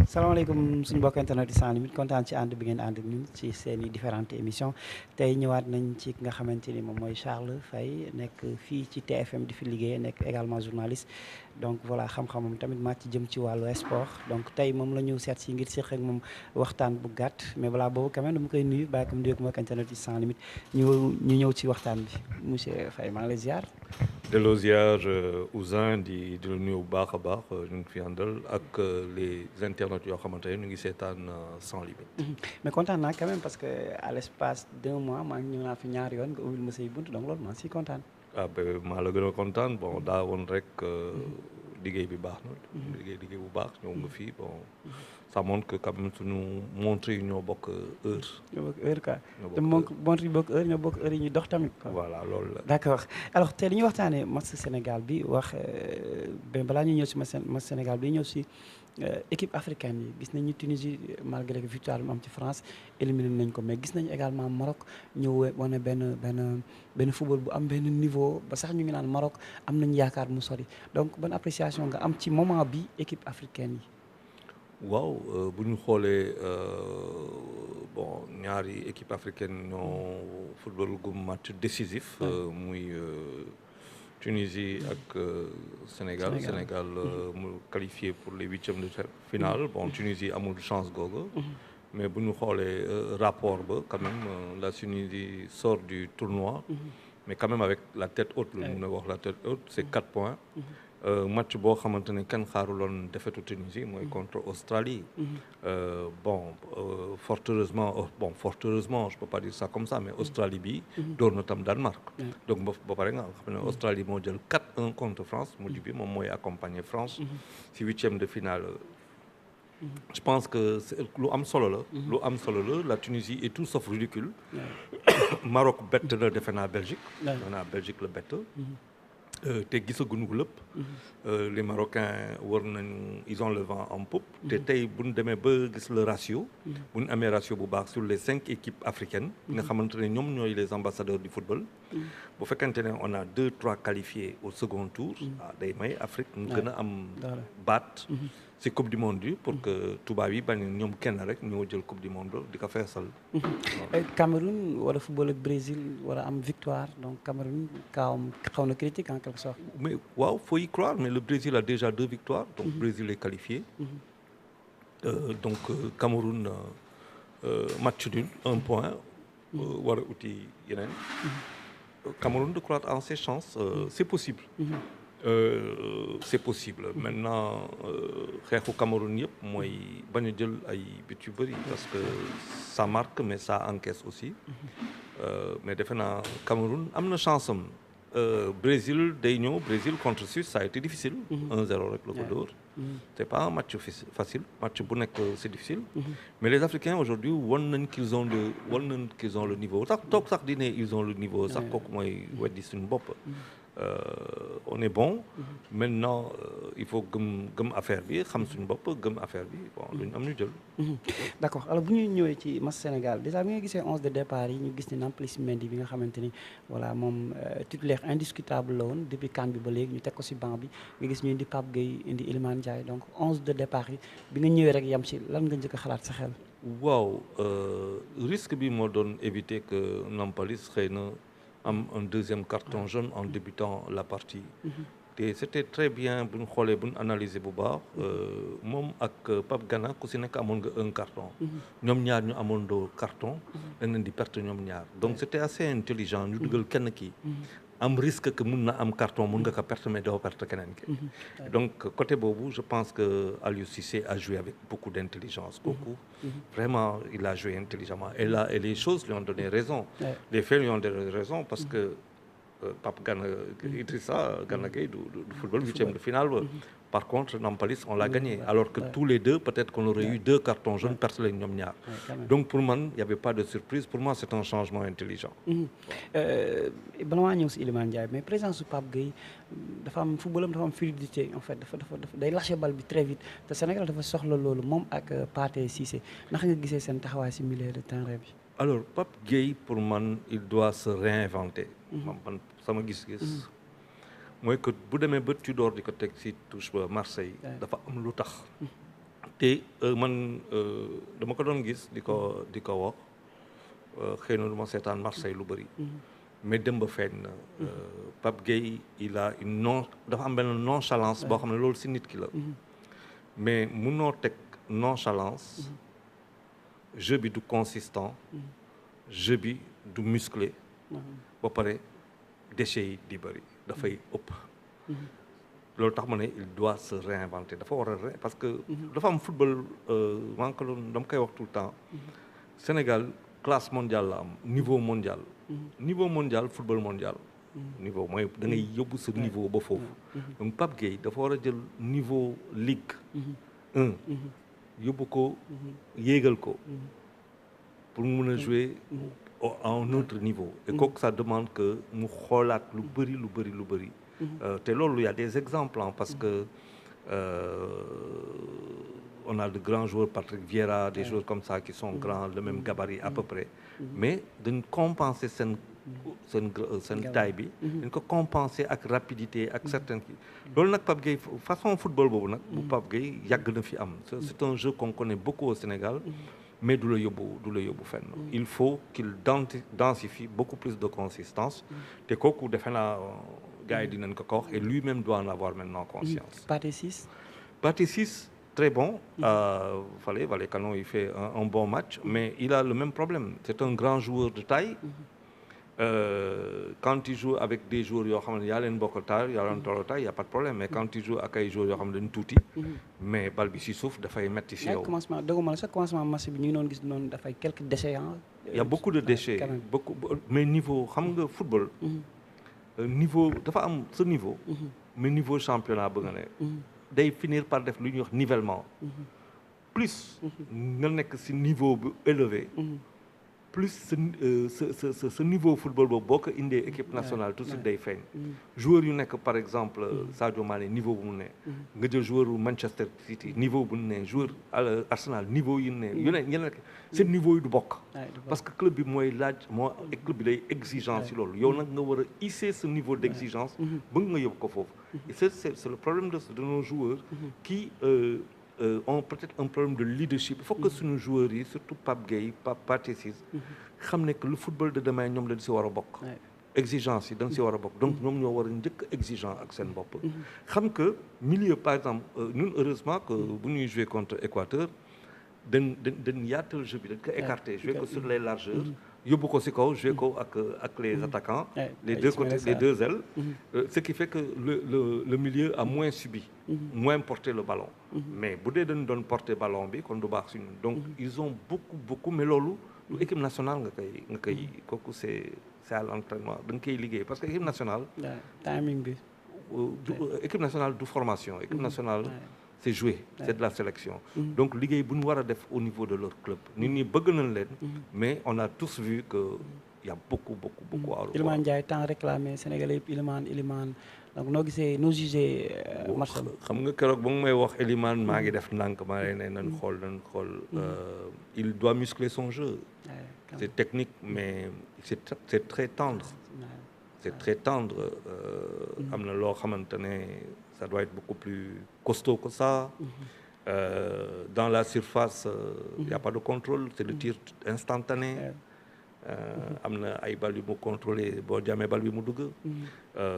salaamaaleykum suñu mbokk internet yi sans limite kontaan ci ànd bi ngeen ànd ak ñun ci seen i différentes émissions tey ñëwaat nañ ci ki nga xamante ni moom mooy Charles Faye nekk fii ci TFM di fi liggéey nekk également journaliste donc voilà xam-xamam tamit maa ci jëm ci wàllu sport donc tey moom la ñu seet si ngir séq ak moom waxtaan bu gàtt mais balaa boobu quand même dama koy nuyu bàyyi ko mu nuyoog mbokk internet yi sans limite ñu ñëw ci waxtaan bi monsieur Faye maa ngi lay ziar. delloo ziar Ousin di la nuyu bu baax a baax ñu ngi fi àndal ak les internautes yoo xamante ne ñu ngi seetaan sans limite. mais kontaan naa quand même parce que à l'espace d'1 mois maa ngi ñëw naa fi ñaari yoon nga ubbil ma say bunt donc loolu maa ngi siy kontaan. ah ba maa la gën a kontaan bon daa woon rek liggéey bi baax na. liggéey bu baax ñëw nga fii bon. ça montre que quand même suñu montre yi ñoo bokk heure. ñoo bokk heure quoi te montre yi bokk heure ñoo bokk heure yi ñuy dox tamit quoi. voilà loolu la. d'accord alors tey li ñuy waxtaanee match Sénégal bi wax ben balaa ñuy ñëw si match Sénégal bi ñëw si équipe africaine yi gis nañu Tunisie malgré que victoire bi am ci France éliminé nañ ko mais gis nañu également Maroc ñëw wane benn football bu am benn niveau ba sax ñu ngi naan Maroc am nañu yaakaar mu sori donc ban appréciation nga am ci moment bi équipe africaine yi. waaw bu ñu xoolee bon ñaari équipe africaine ñoo football gu match décisif muy Tunisie ak Sénégal mu qualifié pour les huitièmes de finale bon Tunisie amul chance googu mais bu ñu xoolee rapport ba quand même la Tunisie sort du tournoi mais quand même avec la tête haute la mun a wax la tête haute c'est 4 points match boo xamante ne kenn xaaruloon défaitu Tunisie mooy contre Australie fort heureusement je peux pas dire ça comme ça mais Australie bi door na tam Danemark donc ba pare nga xam ne Australie moo jël 4-1 contre France mujj bi moom mooy accompagner France si huitième de finale je pense que lu am solo la la Tunisie est tout sauf ridicule Maroc bett na defe naa Belgique Belgique la bett te gisaguñu lépp les Marocains war nañu ils ont le vent en poupe te tey bu ñu demee ba gis le ratio bu ñu amee ratio bu baax sur les 5 équipes africaines nga xamante ne ñoom ñooy les ambassadeurs du football bu fekkente ne on a 2-3 qualifiés au second tour day may Afrique ñu gën a am baat ci coupe du monde bi pour que tubaab yi bañ ñoom kenn rek ñoo jël coupe du monde di ko feesal. Cameroun war a football ak Brésil war a am victoire donc Cameroun xaw na critique en quelque sorte. mais waaw faut y croire mais le Brésil a déjà 2 victoires. donc Brésil est qualifié. donc Cameroun match nul 1 point. war a uti yeneen. Cameroun de croire en ses chances c'est possible. C'est possible maintenant xeexu Cameroun yëpp mooy bañ a jël ay but yu bëri parce que ça marque mais ça encaisse aussi mais defe naa Cameroun am na chance am Brésil day ñëw Brésil contre Suisse ça a été difficile 1-0 rek la ko dóor c'est pas un match facile match bu nekk c'est difficile mais les Africains aujourd'hui wan nañ qu'ils ont le niveau sax toog sax di ne ils ont le niveau sax kooku mooy weddi suñu bopp on est bon maintenant il faut gëm affaire bi xam suñu bopp gëm affaire bi bon luñ am ñu jël. d'accord alors bu ñu ñëwee ci match Sénégal déjà bi nga gisee 11 de départ yi ñu gis ni Nampalys Mendy bi nga xamante ni voilà moom titulaire indiscutable la woon depuis CAN bi ba léegi ñu teg ko ci banc bi nga gis ñu indi Pape Gueye indi Iliman Ndiaye donc 11 de départ yi bi nga ñëwee rek yam ci lan nga njëkk a xalaat sa xel. waaw risque bi moo doon éviter que Nampalys xëy na am un deuxième carton jaune en débutant la partie te c'était très bien bu ñu xoolee bu ñu analyser bu baax moom ak Pape Gana ku si nekk amoon nga un carton ñoom ñaar ñu amoon doo carton dañ leen di perte ñoom ñaar donc c'était assez intelligent ñu dugal kenn kii am risque que mun na am carton mun nga ko perte mais doo perte keneen ki donc côté boobu je pense que Aliou Cissé a joué avec beaucoup d'intelligence kooku vraiment il a joué intelligemment et les choses lui ont donné raison les faits lui ont donné raison parce que Pape Gana Idrissa Gana Gueye du football huitième de finale ba. Par contre Nampalys on l'a gagné alors que tous les deux peut-être qu'on aurait eu 2 cartons jaunes perte lañ ñoom ñaar. Donc pour man y avait pas de surprise pour moi c'est un changement intelligent. bala maa ñëw si Iliman Ndiaye mais présence su Pape Gueye dafa am footballam dafa am fluidité en fait dafa day lâcher bal bi très vite te Sénégal dafa soxla loolu moom ak Pathé Cissé naka nga gisee seen taxawaay si milieu de terrain bi. Alors Pape Gueye pour man il doit se réinventer. man sama gis-gis. mooy que bu demee ba Tudor di ko teg si touche ba Marseille dafa am lu tax. te man dama ko doon gis di ko wax xëy na du ma seetaan Marseille lu bëri. mais dem ba feeñ na. Pape Gueye il a dafa am benn nonchalance boo xam ne loolu si nit ki la. mais munoo teg nonchalance. jeu bi du consistant. jeu bi du musclé. ba pare déchets yi di bëri dafay ëpp. loolu tax ma ne il doit se réinventer dafa war a parce que dafa am football maa ngi ko doon dama koy wax tout le temps. Sénégal classe mondiale la am niveau mondial. niveau mondial football mondial. niveau mooy da ngay yóbbu sa niveau ba foofu. donc Pape Gueye dafa war a jël niveau Ligue 1. yóbbu ko yéegal ko. pour mu mën a jouer à un autre niveau. et kooku ça demande que mu xoolaat lu bëri. te loolu y a des exemples parce que on a de grands joueurs Patrick Vieira des joueurs comme ça qui sont grands le même gabarit à peu près. mais dañ compenser seen taille bi. dañ ko compenser ak rapidité ak certaines kii. loolu nag Pape Gueye façon football boobu nag. bu Pape Gueye yàgg na fi am. c'est un jeu qu'on connaît beaucoup au Sénégal. mais du la yóbbu fenn. il faut qu'il densifie beaucoup plus de consistance. te kooku defe naa gars yi dinañ ko wax et lui-même doit en avoir maintenant conscience. Pathé Ciss très bon. Vallecano il fait un bon match. mais il a le même problème c'est un grand joueur de taille. Quand il joue avec des joueurs yoo xam ne yaa leen bokkal taille yaa leen tolloo taille y a pas de problème mais quand il joue ak ay joueurs yoo xam ne dañu tuuti. mais bal bi si suuf dafay metti si yow. commencement dëgguma la sax commencement match bi ñu ngi doon gis noonu dafay quelques déchets. y a beaucoup de déchets mais niveau xam nga football. niveau dafa am sa niveau. mais niveau championnat ba nga ne. day finir par def lu ñuy wax nivellement. plus nga nekk si niveau bu élevé. plus ce niveau football boobu boo ko indee équipe nationale tout de suite day feeñ. joueurs yu nekk par exemple Sadio Mané niveau bu mu ne. nga jël joueur u Manchester City niveau bu mu ne joueur Arsenal niveau yi ne yu nekk seen niveau yi du bokk. parce que club bi mooy laaj club bi day exigence ci loolu yow nag nga war a hisser ce niveau d'exigence ba nga yóbbu ko foofu. et c'est le problème de nos joueurs qui ont peut-être un problème de leadership. Il faut que suñu joueurs yi surtout Pape Gueye Pathé Ciss xam ne que le football de demain ñoom dañ si war a bokk. exigence yi dañ si war a bokk donc ñoom ñoo war a njëkk exigeant ak seen bopp. xam que milieu par exemple ñun heureusement que bu ñuy jouer contre Équateur dañ yaatal jeu bi dañ ko écarter jouer ko sur les largeurs. yóbbu ko si kaw jouer ko ak les attaquants. les deux côtés les deux ailes. ce qui fait que le milieu a moins subi. moins porté le ballon. mais bu dee dañ doon porter ballon bi kon du baax si ñun donc ils ont beaucoup mais loolu lu équipe nationale nga koy kooku c'est à l'entraînement da nga koy liggéey parce que équipe nationale. timing bi. équipe nationale du formation équipe nationale. c'est joué c'est de la sélection. donc liggéey bu ñu war a def au niveau de leur club nit ñi bëgg nañ leen. mais on a tous vu que y a beaucoup à revoir. Iliman Ndiaye temps réclamé Sénégalais yëpp Iliman donc noo gisee noo jugé match bi. xam nga keroog ba nga may wax Iliman maa ngi def ndànk maa ngi ne nañ xool il doit muscler son jeu. c'est technique mais c'est très tendre. c'est très tendre am na loo xamante ne ça doit être beaucoup plus costaud que ça. Dans la surface il y a pas de contrôle c'est le tir instantané. am na ay bal yu mu contrôlé boo jamee bal bi mu dugg.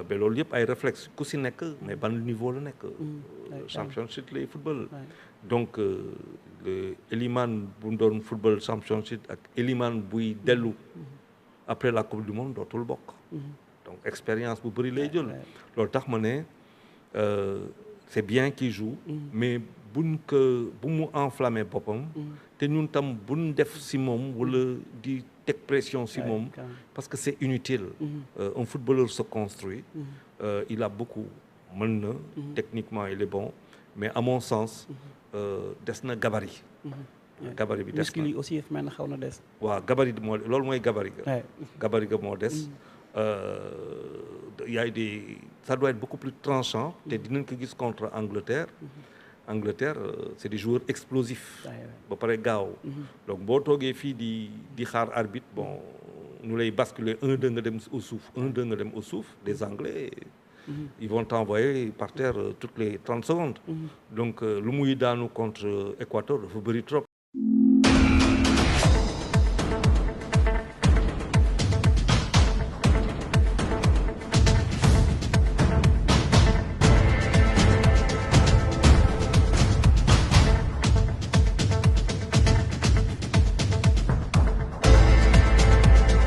ba loolu yëpp ay réflexe ku si nekk mais ban niveau la nekk. championship lay football. donc Iliman bu doon football championship ak Iliman buy dellu après la coupe du monde dootul bokk. donc expérience bu bëri lay jël. loolu tax ma ne c'est bien qu'il joue. mais bu mu enflammé boppam. te ñun tam buñ def si moom wala di teg pression si moom parce que c'est inutile. Un footballeur se construit. Il a beaucoup mën na. Techniquement il est bon mais à mon sens des na gabarit. gabarit bi des na muscle yi aussi mel na xaw na des. waaw gabarit moo loolu mooy gabarit ga. gabarit ga moo des. y a des ça doit être beaucoup plus tranchant te dinañ ko gis contre Angleterre. Angleterre c'est des joueurs explosifs. ba pare gaaw. donc boo toogee fii di xaar arbitre bon ñu lay basculer 1-2 nga dem au souffle 1-2 nga dem au souffle des Anglais. Ils vont t'envoyer par terre toutes les 30 secondes. Donc lu muy daanu contre Équateur dafa bëri trop.